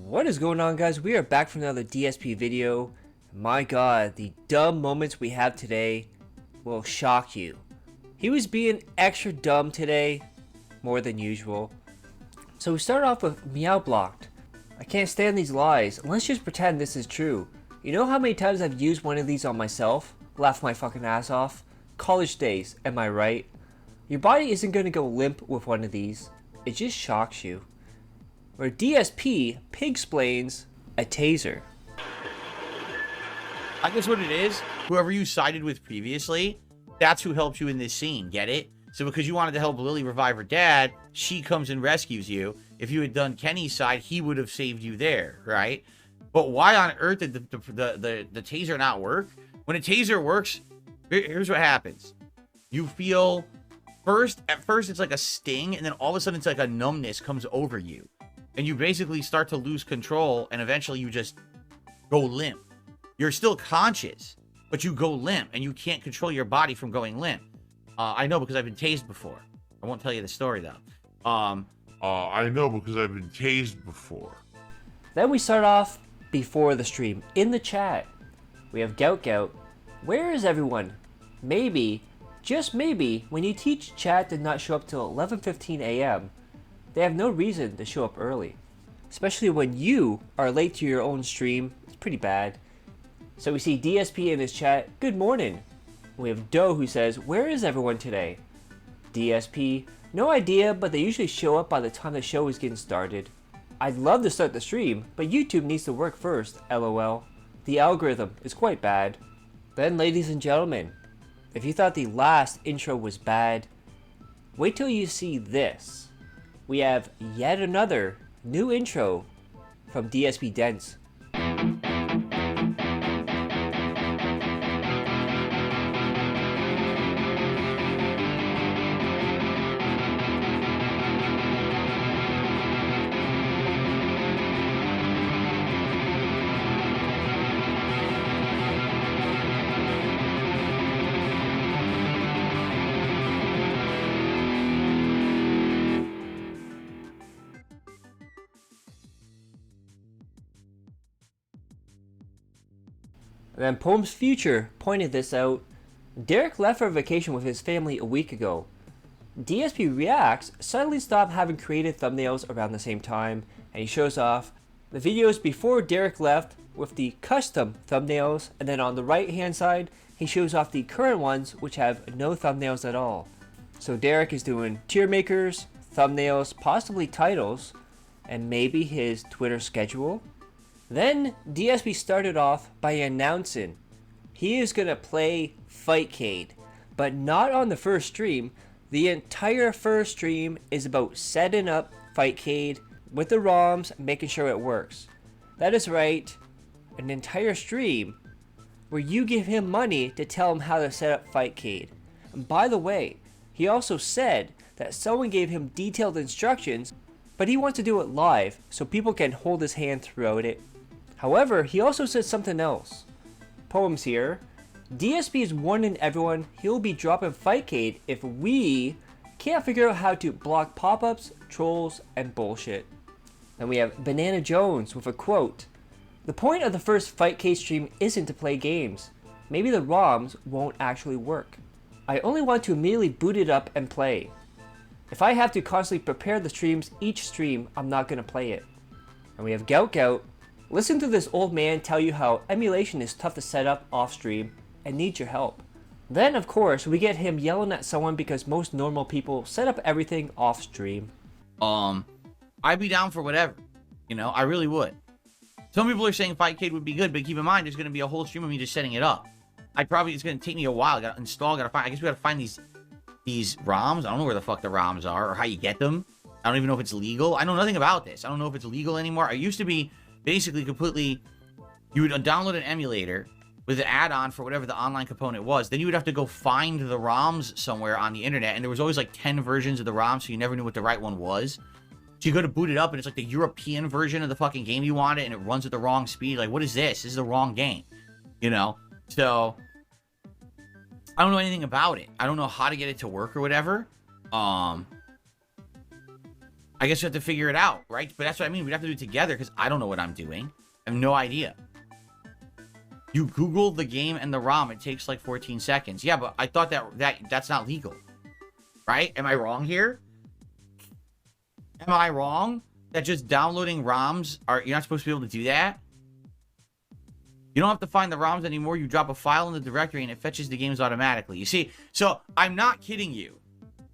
What is going on, guys? We are back for another DSP video. My god, the dumb moments we have today will shock you. He was being extra dumb today, more than usual. So we start off with Meow Blocked. I can't stand these lies. Let's just pretend this is true. You know how many times I've used one of these on myself? Laughed my fucking ass off. College days, am I right? Your body isn't gonna go limp with one of these. It just shocks you. Where DSP pig-splains a taser. I guess what it is, whoever you sided with previously, that's who helped you in this scene, get it? So because you wanted to help Lily revive her dad, she comes and rescues you. If you had done Kenny's side, he would have saved you there, right? But why on earth did the taser not work? When a taser works, here's what happens. You feel, at first it's like a sting, and then all of a sudden it's like a numbness comes over you. And you basically start to lose control, and eventually you just go limp. You're still conscious, but you go limp, and you can't control your body from going limp. I know because I've been tased before. I won't tell you the story, though. I know because I've been tased before. Then we start off before the stream, in the chat. We have Gout. Where is everyone? Maybe, just maybe, when you teach chat did not show up till 11:15 a.m., they have no reason to show up early. Especially when you are late to your own stream. It's pretty bad. So we see DSP in his chat, good morning. We have Doe who says, where is everyone today? DSP, no idea, but they usually show up by the time the show is getting started. I'd love to start the stream, but YouTube needs to work first, lol. The algorithm is quite bad. Then, ladies and gentlemen, if you thought the last intro was bad, wait till you see this. We have yet another new intro from DSP Dents. And then Poem's Future pointed this out. Derek left for vacation with his family a week ago. DSP Reacts suddenly stopped having created thumbnails around the same time, and he shows off the videos before Derek left with the custom thumbnails, and then on the right hand side he shows off the current ones which have no thumbnails at all. So Derek is doing tier makers, thumbnails, possibly titles, and maybe his Twitter schedule. Then DSP started off by announcing he is going to play Fightcade, but not on the first stream. The entire first stream is about setting up Fightcade with the ROMs, making sure it works. That is right, an entire stream where you give him money to tell him how to set up Fightcade. And by the way, he also said that someone gave him detailed instructions, but he wants to do it live so people can hold his hand throughout it. However, he also said something else. Poems here. DSP is warning everyone he'll be dropping Fightcade if we can't figure out how to block pop-ups, trolls, and bullshit. Then we have Banana Jones with a quote. The point of the first Fightcade stream isn't to play games. Maybe the ROMs won't actually work. I only want to immediately boot it up and play. If I have to constantly prepare the streams each stream, I'm not going to play it. And we have Gout. Listen to this old man tell you how emulation is tough to set up off stream and needs your help. Then of course we get him yelling at someone because most normal people set up everything off stream. I'd be down for whatever. You know, I really would. Some people are saying Fightcade would be good, but keep in mind there's going to be a whole stream of me just setting it up. It's going to take me a while. I got to install, I guess we got to find these ROMs. I don't know where the fuck the ROMs are or how you get them. I don't even know if it's legal. I know nothing about this. I don't know if it's legal anymore. I used to be basically completely, you would download an emulator with an add-on for whatever the online component was. Then you would have to go find the ROMs somewhere on the internet, and there was always like 10 versions of the ROM, so you never knew what the right one was. So you go to boot it up, and it's like the European version of the fucking game you wanted, and it runs at the wrong speed. Like, what is this? This is the wrong game, you know? So I don't know anything about it. I don't know how to get it to work or whatever. I guess we have to figure it out, right? But that's what I mean. We'd have to do it together because I don't know what I'm doing. I have no idea. You Google the game and the ROM, it takes like 14 seconds. Yeah, but I thought that's not legal. Right? Am I wrong here? Am I wrong? That just downloading ROMs, you're not supposed to be able to do that? You don't have to find the ROMs anymore. You drop a file in the directory and it fetches the games automatically. You see? So, I'm not kidding you.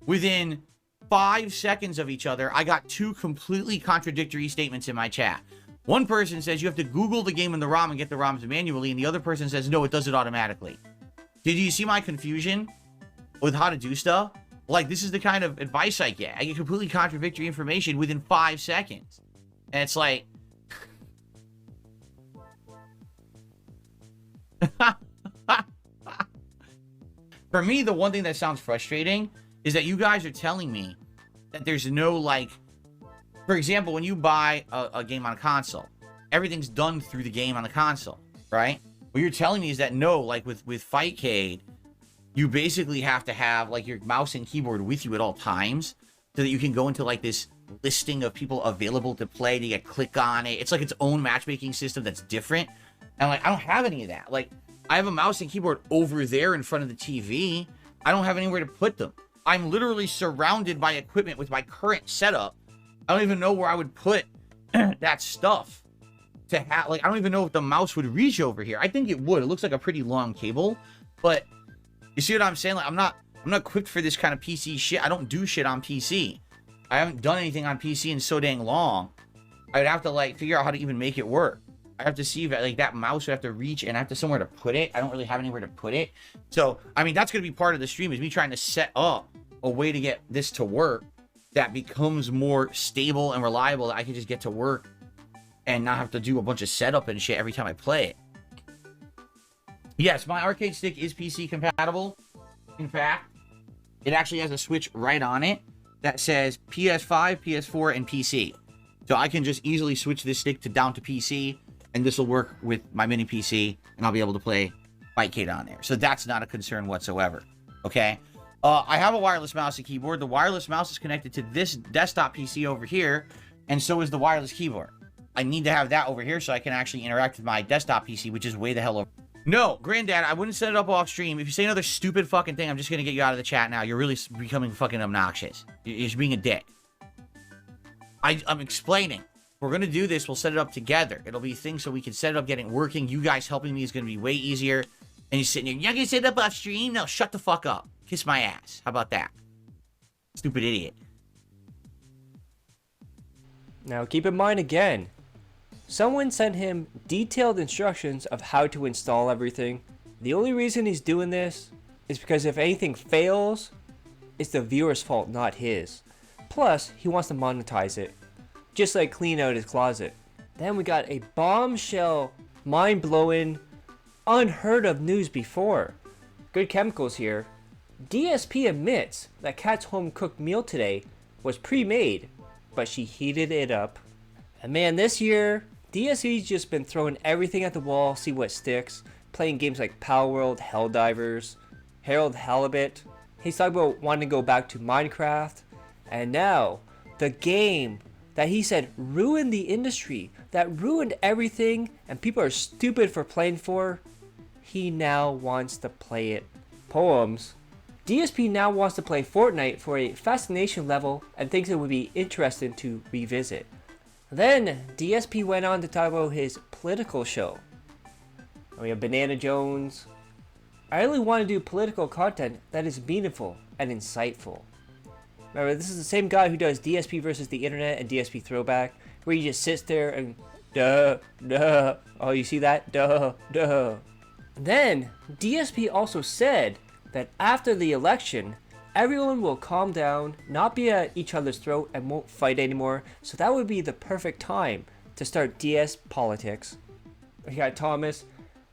Within 5 seconds of each other, I got 2 completely contradictory statements in my chat. One person says you have to Google the game and the ROM and get the ROMs manually, and the other person says, no, it does it automatically. Did you see my confusion with how to do stuff? Like, this is the kind of advice I get. I get completely contradictory information within 5 seconds. And it's like... For me, the one thing that sounds frustrating is that you guys are telling me that there's no, like... For example, when you buy a game on a console, everything's done through the game on the console, right? What you're telling me is that no, like with Fightcade, you basically have to have like your mouse and keyboard with you at all times so that you can go into like this listing of people available to play. You click on it. It's like its own matchmaking system that's different. And like, I don't have any of that. Like, I have a mouse and keyboard over there in front of the TV. I don't have anywhere to put them. I'm literally surrounded by equipment with my current setup. I don't even know where I would put that stuff to have. Like, I don't even know if the mouse would reach over here. I think it would. It looks like a pretty long cable, but you see what I'm saying? Like, I'm not equipped for this kind of PC shit. I don't do shit on PC. I haven't done anything on PC in so dang long. I'd have to like figure out how to even make it work. I have to see if like that mouse would have to reach, and I have to somewhere to put it. I don't really have anywhere to put it. So, I mean, that's going to be part of the stream, is me trying to set up a way to get this to work that becomes more stable and reliable, that I can just get to work and not have to do a bunch of setup and shit every time I play it. Yes, my arcade stick is PC compatible. In fact, it actually has a switch right on it that says PS5, PS4, and PC. So I can just easily switch this stick down to PC, and this will work with my mini PC, and I'll be able to play Fightcade on there. So that's not a concern whatsoever. Okay? I have a wireless mouse and keyboard. The wireless mouse is connected to this desktop PC over here, and so is the wireless keyboard. I need to have that over here so I can actually interact with my desktop PC, which is way the hell over. No, Granddad, I wouldn't set it up off stream. If you say another stupid fucking thing, I'm just going to get you out of the chat now. You're really becoming fucking obnoxious. You're just being a dick. I'm explaining. We're going to do this. We'll set it up together. It'll be things so we can set it up, getting working. You guys helping me is going to be way easier. And you're sitting here, you're going to set it up off stream? No, shut the fuck up. Kiss my ass. How about that? Stupid idiot. Now keep in mind again, someone sent him detailed instructions of how to install everything. The only reason he's doing this is because if anything fails, it's the viewer's fault, not his. Plus, he wants to monetize it, just like clean out his closet. Then we got a bombshell, mind-blowing, unheard of news before. Good Chemicals here. DSP admits that Kat's home-cooked meal today was pre-made, but she heated it up. And man, this year, DSP's just been throwing everything at the wall, see what sticks, playing games like Power World, Helldivers, Harold Halibut. He's talking about wanting to go back to Minecraft. And now, the game that he said ruined the industry, that ruined everything, and people are stupid for playing for, he now wants to play it. Poems. DSP now wants to play Fortnite for a fascination level and thinks it would be interesting to revisit. Then, DSP went on to talk about his political show. We have Banana Jones. I really want to do political content that is meaningful and insightful. Remember, this is the same guy who does DSP versus the internet and DSP throwback, where he just sits there and duh, duh. Oh, you see that? Duh, duh. Then, DSP also said that after the election, everyone will calm down, not be at each other's throat, and won't fight anymore. So that would be the perfect time to start DS politics. We got Thomas.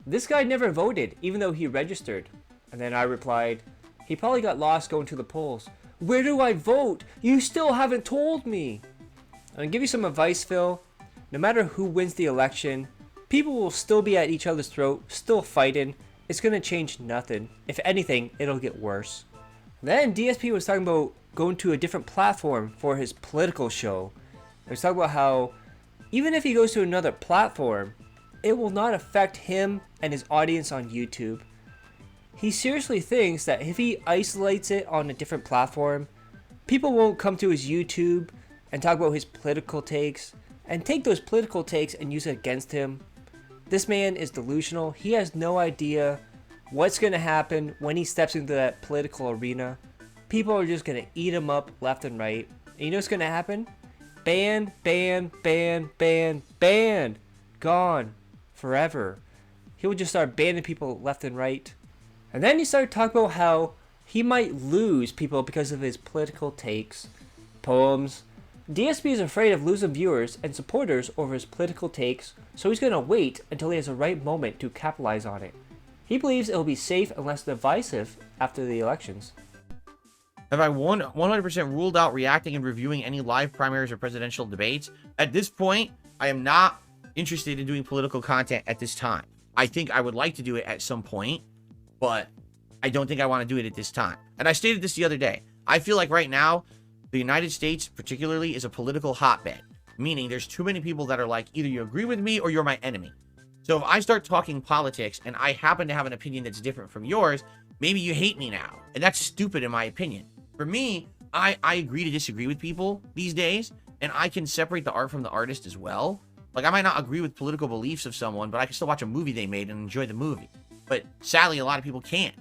This guy never voted, even though he registered. And then I replied, he probably got lost going to the polls. Where do I vote? You still haven't told me. I'm gonna give you some advice, Phil. No matter who wins the election, people will still be at each other's throat, still fighting. It's gonna change nothing. If anything, it'll get worse. Then DSP was talking about going to a different platform for his political show. He's talking about how even if he goes to another platform, it will not affect him and his audience on YouTube. He seriously thinks that if he isolates it on a different platform, people won't come to his YouTube and talk about his political takes and take those political takes and use it against him. This man is delusional. He has no idea what's going to happen when he steps into that political arena. People are just going to eat him up left and right. And you know what's going to happen? Ban, ban, ban, ban, ban. Gone. Forever. He will just start banning people left and right. And then he started talking about how he might lose people because of his political takes, poems. DSP is afraid of losing viewers and supporters over his political takes, so he's going to wait until he has the right moment to capitalize on it. He believes it will be safe and less divisive after the elections. Have I 100% ruled out reacting and reviewing any live primaries or presidential debates? At this point, I am not interested in doing political content at this time. I think I would like to do it at some point, but I don't think I want to do it at this time. And I stated this the other day. I feel like right now, the United States particularly is a political hotbed, meaning there's too many people that are like, either you agree with me or you're my enemy. So if I start talking politics and I happen to have an opinion that's different from yours, maybe you hate me now. And that's stupid in my opinion. For me, I agree to disagree with people these days, and I can separate the art from the artist as well. Like, I might not agree with political beliefs of someone, but I can still watch a movie they made and enjoy the movie. But sadly, a lot of people can't.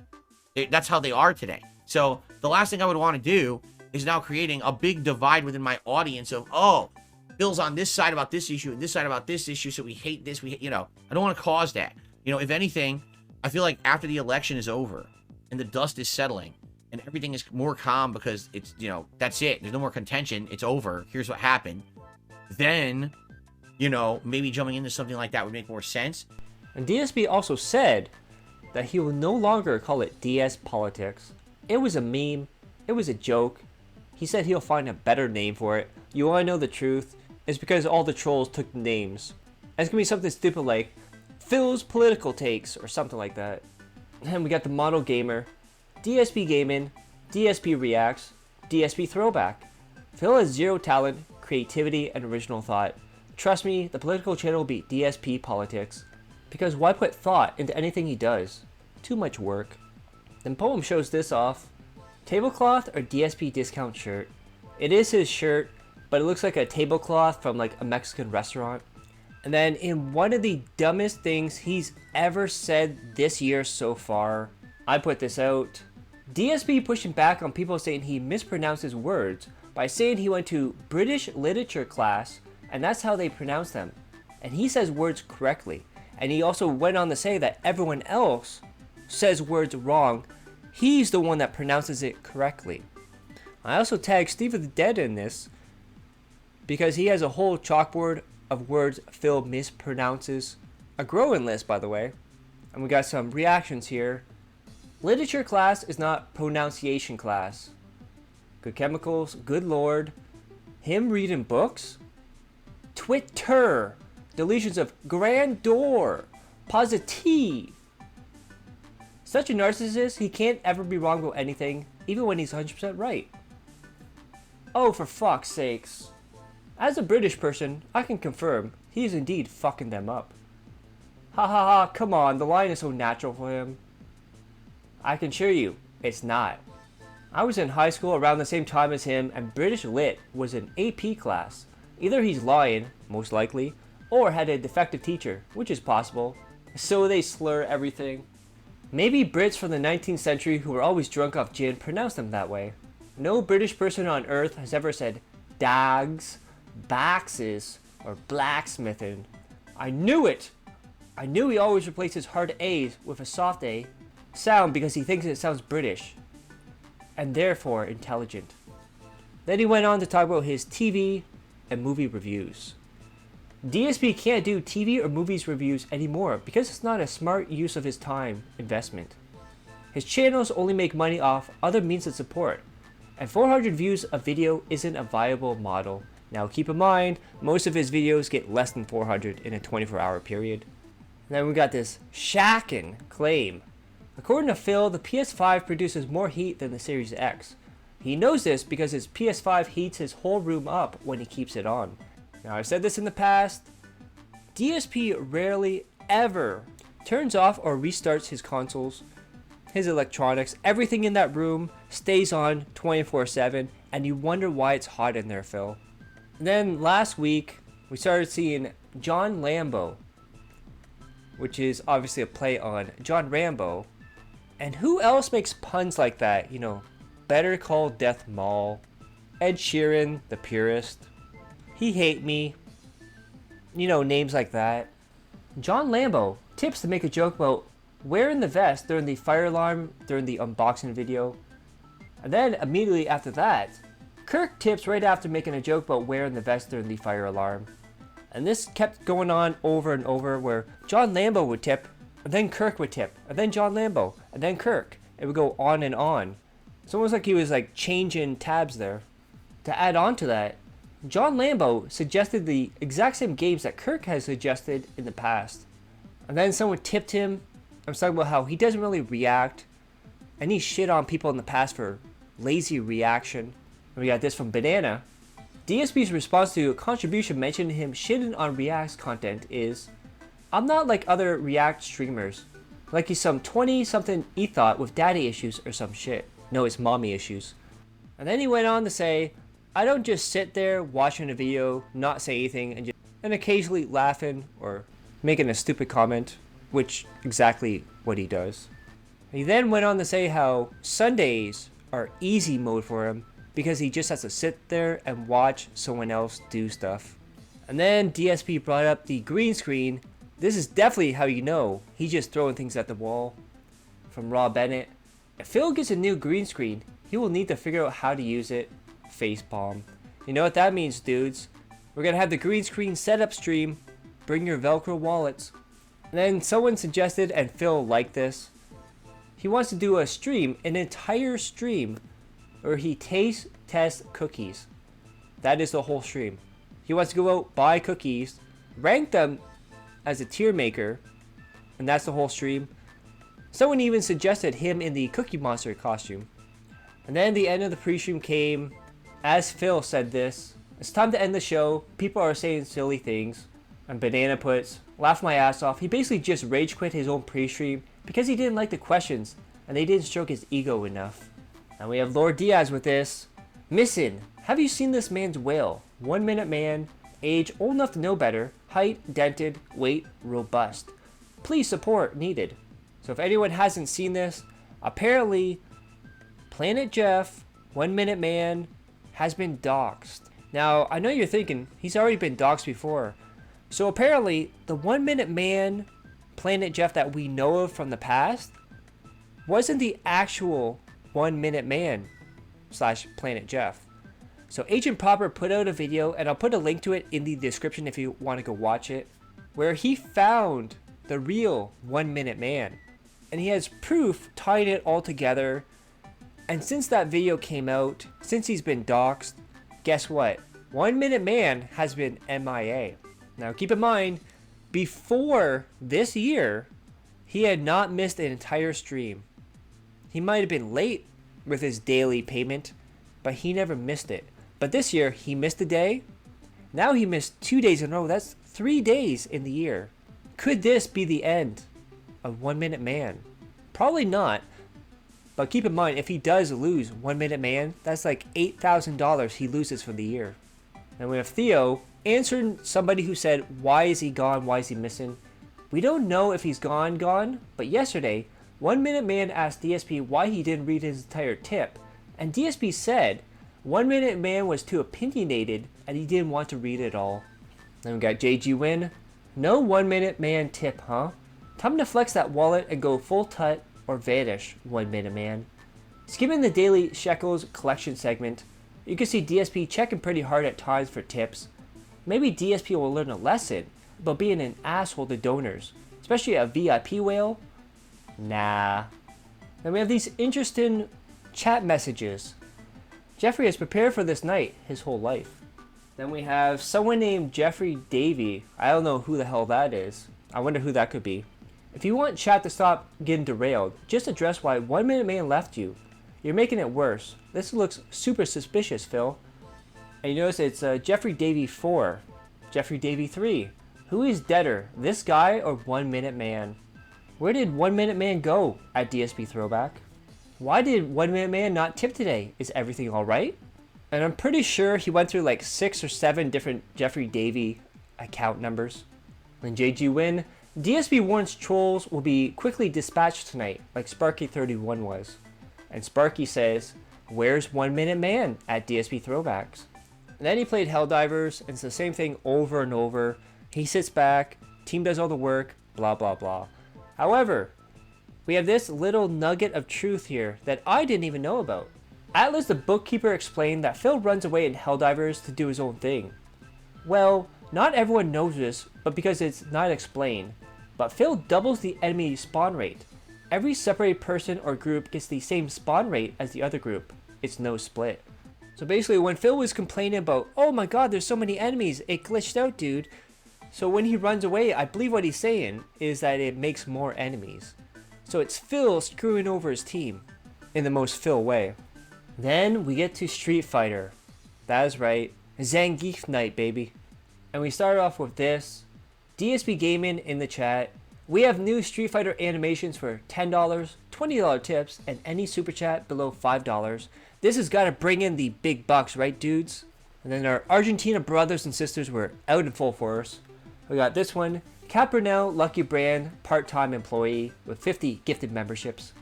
That's how they are today. So the last thing I would want to do is now creating a big divide within my audience of, oh, Bill's on this side about this issue and this side about this issue, so we hate this, I don't want to cause that. If anything, I feel like after the election is over and the dust is settling and everything is more calm because it's, that's it. There's no more contention. It's over. Here's what happened. Then, maybe jumping into something like that would make more sense. And DSP also said that he will no longer call it DS Politics. It was a meme. It was a joke. He said he'll find a better name for it. You want to know the truth? It's because all the trolls took the names. And it's going to be something stupid like Phil's Political Takes or something like that. And we got the Model Gamer, DSP Gaming, DSP Reacts, DSP Throwback. Phil has zero talent, creativity, and original thought. Trust me, the political channel will be DSP Politics. Because why put thought into anything he does? Too much work. Then Poem shows this off. Tablecloth or DSP discount shirt. It is his shirt, but it looks like a tablecloth from like a Mexican restaurant. And then in one of the dumbest things he's ever said this year so far, I put this out. DSP pushing back on people saying he mispronounces words by saying he went to British literature class and that's how they pronounce them. And he says words correctly. And he also went on to say that everyone else says words wrong. He's the one that pronounces it correctly. I also tagged Steve of the Dead in this because he has a whole chalkboard of words Phil mispronounces. A growing list, by the way. And we got some reactions here. Literature class is not pronunciation class. Good chemicals, good lord. Him reading books. Twitter. Delusions of grandeur. Positive. Such a narcissist, he can't ever be wrong about anything, even when he's 100% right. Oh, for fuck's sakes. As a British person, I can confirm he is indeed fucking them up. Ha ha ha, come on, the line is so natural for him. I can assure you, it's not. I was in high school around the same time as him, and British Lit was an AP class. Either he's lying, most likely, or had a defective teacher, which is possible. So they slur everything. Maybe Brits from the 19th century who were always drunk off gin pronounced them that way. No British person on earth has ever said dags, baxes, or blacksmithing. I knew it! I knew he always replaces hard A's with a soft A sound because he thinks it sounds British, and therefore intelligent. Then he went on to talk about his TV and movie reviews. DSP can't do TV or movies reviews anymore because it's not a smart use of his time investment. His channels only make money off other means of support, and 400 views a video isn't a viable model. Now keep in mind, most of his videos get less than 400 in a 24-hour period. And then we got this shocking claim. According to Phil, the PS5 produces more heat than the Series X. He knows this because his PS5 heats his whole room up when he keeps it on. Now, I've said this in the past, DSP rarely ever turns off or restarts his consoles, his electronics. Everything in that room stays on 24/7, and you wonder why it's hot in there, Phil. And then last week, we started seeing John Lambo, which is obviously a play on John Rambo. And who else makes puns like that? You know, Better Call Death Mall, Ed Sheeran, The Purist, He Hate Me, you know, names like that. John Lambo tips to make a joke about wearing the vest during the fire alarm during the unboxing video. And then immediately after that, Kirk tips right after making a joke about wearing the vest during the fire alarm. And this kept going on over and over, where John Lambo would tip, and then Kirk would tip, and then John Lambo, and then Kirk. It would go on and on. It's almost like he was like changing tabs there. To add on to that, John Lambo suggested the exact same games that Kirk has suggested in the past. And then someone tipped him. I was talking about how he doesn't really react, and he shit on people in the past for lazy reaction. And we got this from Banana. DSP's response to a contribution mentioning him shitting on React's content is, "I'm not like other React streamers. Like he's some 20-something ethot with daddy issues or some shit. No, it's mommy issues." And then he went on to say, "I don't just sit there watching a video, not say anything, and occasionally laughing or making a stupid comment," which exactly what he does. He then went on to say how Sundays are easy mode for him because he just has to sit there and watch someone else do stuff. And then DSP brought up the green screen. "This is definitely how you know he's just throwing things at the wall." From Raw Bennett, "If Phil gets a new green screen, he will need to figure out how to use it." Facepalm. You know what that means, dudes. We're gonna have the green screen setup stream. Bring your Velcro wallets. And then someone suggested, and Phil liked this, he wants to do a stream, an entire stream, where he tests cookies. That is the whole stream. He wants to go out, buy cookies, rank them as a tier maker, and that's the whole stream. Someone even suggested him in the Cookie Monster costume. And then the end of the pre-stream came. As Phil said this, "It's time to end the show. People are saying silly things." And Banana puts, "Laugh my ass off." He basically just rage quit his own pre-stream because he didn't like the questions and they didn't stroke his ego enough. And we have Lord Diaz with this. "Missing. Have you seen this man's whale? 1 minute man, age old enough to know better, height dented, weight robust. Please support needed." So if anyone hasn't seen this, apparently Planet Jeff, 1 minute man, has been doxxed. Now, I know you're thinking, he's already been doxxed before. So apparently, the 1 minute man, Planet Jeff that we know of from the past, wasn't the actual 1 minute man / Planet Jeff. So Agent Proper put out a video, and I'll put a link to it in the description if you want to go watch it, where he found the real 1 minute man. And he has proof tying it all together. And since that video came out, since he's been doxxed, guess what? 1 minute man has been MIA. Now keep in mind, before this year, he had not missed an entire stream. He might have been late with his daily payment, but he never missed it. But this year, he missed a day. Now he missed 2 days in a row. That's 3 days in the year. Could this be the end of 1 minute man? Probably not. But keep in mind, if he does lose 1 minute man, that's like $8,000 he loses for the year. And we have Theo answering somebody who said, "Why is he gone? Why is he missing?" We don't know if he's gone, but yesterday, 1 minute man asked DSP why he didn't read his entire tip. And DSP said 1 minute man was too opinionated and he didn't want to read it all. Then we got JG Win. "No 1 minute man tip, huh? Time to flex that wallet and go full tut or vanish, 1 minute man." Skimming the daily Shekels collection segment, you can see DSP checking pretty hard at times for tips. Maybe DSP will learn a lesson about being an asshole to donors, especially a VIP whale. Nah. Then we have these interesting chat messages. Jeffrey has prepared for this night his whole life. Then we have someone named Jeffrey Davey. I don't know who the hell that is. I wonder who that could be. "If you want chat to stop getting derailed, just address why 1 minute man left you. You're making it worse. This looks super suspicious, Phil. And you notice it's Jeffrey Davy 4, Jeffrey Davy 3. Who is deader, this guy or 1 Minute Man? Where did 1 Minute Man go at DSP Throwback? Why did 1 Minute Man not tip today? Is everything alright? And I'm pretty sure he went through like 6 or 7 different Jeffrey Davy account numbers. When JG win, DSP warns trolls will be quickly dispatched tonight, like Sparky31 was. And Sparky says, where's 1 Minute Man at DSP Throwbacks? And then he played Helldivers, and it's the same thing over and over. He sits back, team does all the work, blah blah blah. However, we have this little nugget of truth here that I didn't even know about. Atlas the bookkeeper explained that Phil runs away in Helldivers to do his own thing. Well, not everyone knows this, but because it's not explained. But Phil doubles the enemy spawn rate. Every separated person or group gets the same spawn rate as the other group. It's no split. So basically when Phil was complaining about, oh my god, there's so many enemies, it glitched out, dude. So when he runs away, I believe what he's saying is that it makes more enemies. So it's Phil screwing over his team in the most Phil way. Then we get to Street Fighter. That is right, Zangief night, baby. And we start off with this. DSP Gaming in the chat. We have new Street Fighter animations for $10, $20 tips, and any super chat below $5. This has got to bring in the big bucks, right, dudes? And then our Argentina brothers and sisters were out in full force. We got this one, Cap Brunel, Lucky Brand, part-time employee with 50 gifted memberships.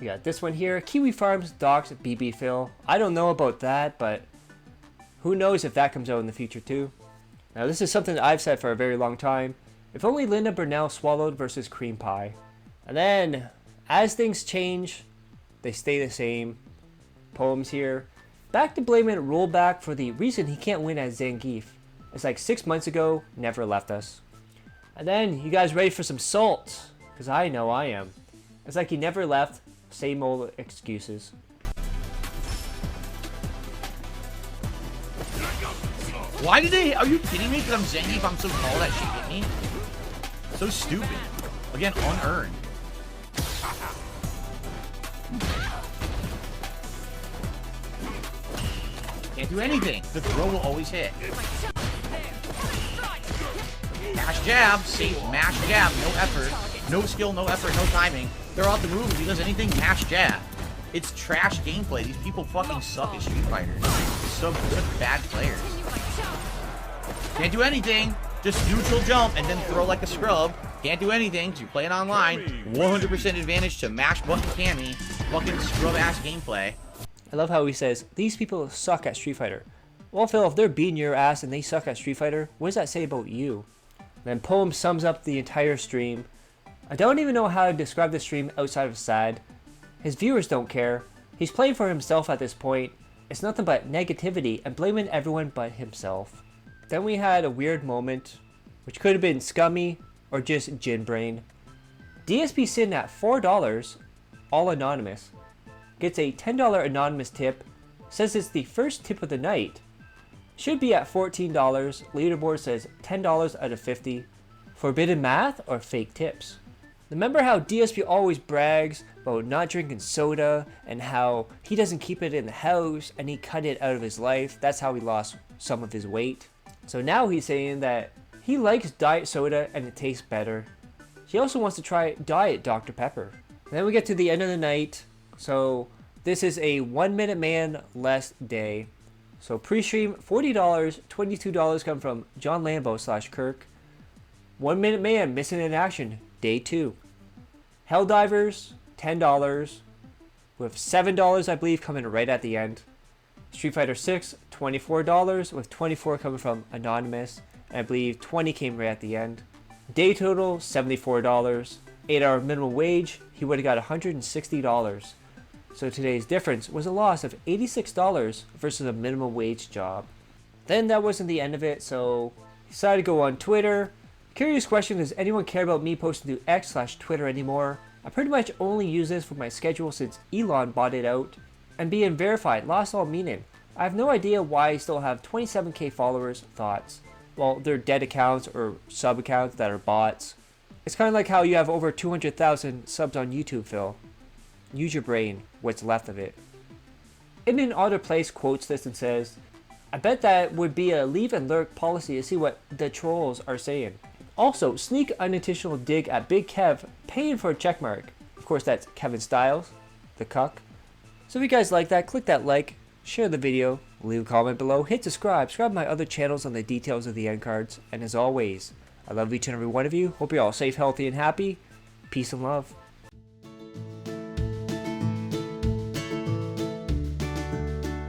We got this one here, Kiwi Farms, Doxxed, BB Phil. I don't know about that, but who knows if that comes out in the future too. Now this is something that I've said for a very long time. If only Linda Burnell swallowed versus cream pie. And then, as things change, they stay the same. Poems here. Back to blaming rollback for the reason he can't win as Zangief. It's like 6 months ago, never left us. And then, you guys ready for some salt? Because I know I am. It's like he never left, same old excuses. Why did they? Are you kidding me? Because I'm Zangief, I'm so tall that shit hit me? So stupid. Again, unearned. Can't do anything. The throw will always hit. Mash jab, safe, mash jab, no effort. No skill, no effort, no timing. They're off the move if he does anything, mash jab. It's trash gameplay. These people fucking suck at Street Fighter. Such bad players. Can't do anything. Just neutral jump and then throw like a scrub. Can't do anything because you're playing online. 100% advantage to mash button Cammy. Fucking scrub ass gameplay. I love how he says, these people suck at Street Fighter. Well, Phil, if they're beating your ass and they suck at Street Fighter, what does that say about you? And then Poem sums up the entire stream. I don't even know how to describe the stream outside of sad. His viewers don't care. He's playing for himself at this point. It's nothing but negativity and blaming everyone but himself. Then we had a weird moment, which could have been scummy or just gin brain. DSP sitting at $4, all anonymous. Gets a $10 anonymous tip, says it's the first tip of the night. Should be at $14, leaderboard says $10 out of 50. Forbidden math or fake tips? Remember how DSP always brags about not drinking soda and how he doesn't keep it in the house and he cut it out of his life. That's how he lost some of his weight. So now he's saying that he likes diet soda and it tastes better. He also wants to try diet Dr. Pepper. And then we get to the end of the night. So this is a 1 Minute Man less day. So pre-stream $40, $22 come from John Lambo / Kirk. 1 Minute Man missing in action, day 2. Helldivers, $10, with $7 I believe coming right at the end. Street Fighter 6, $24, with $24 coming from Anonymous, and I believe 20 came right at the end. Day total, $74. 8-hour minimum wage, he would have got $160. So today's difference was a loss of $86 versus a minimum wage job. Then that wasn't the end of it, so he decided to go on Twitter. Curious question, does anyone care about me posting to X / Twitter anymore? I pretty much only use this for my schedule since Elon bought it out. And being verified lost all meaning. I have no idea why I still have 27k followers. Thoughts? Well, they're dead accounts or sub accounts that are bots. It's kind of like how you have over 200,000 subs on YouTube, Phil. Use your brain, what's left of it. In an Other Place quotes this and says, I bet that would be a leave and lurk policy to see what the trolls are saying. Also, sneak unintentional dig at Big Kev paying for a checkmark. Of course, that's Kevin Styles, the cuck. So if you guys like that, click that like, share the video, leave a comment below, hit subscribe to my other channels on the details of the end cards, and as always, I love each and every one of you. Hope you're all safe, healthy, and happy. Peace and love.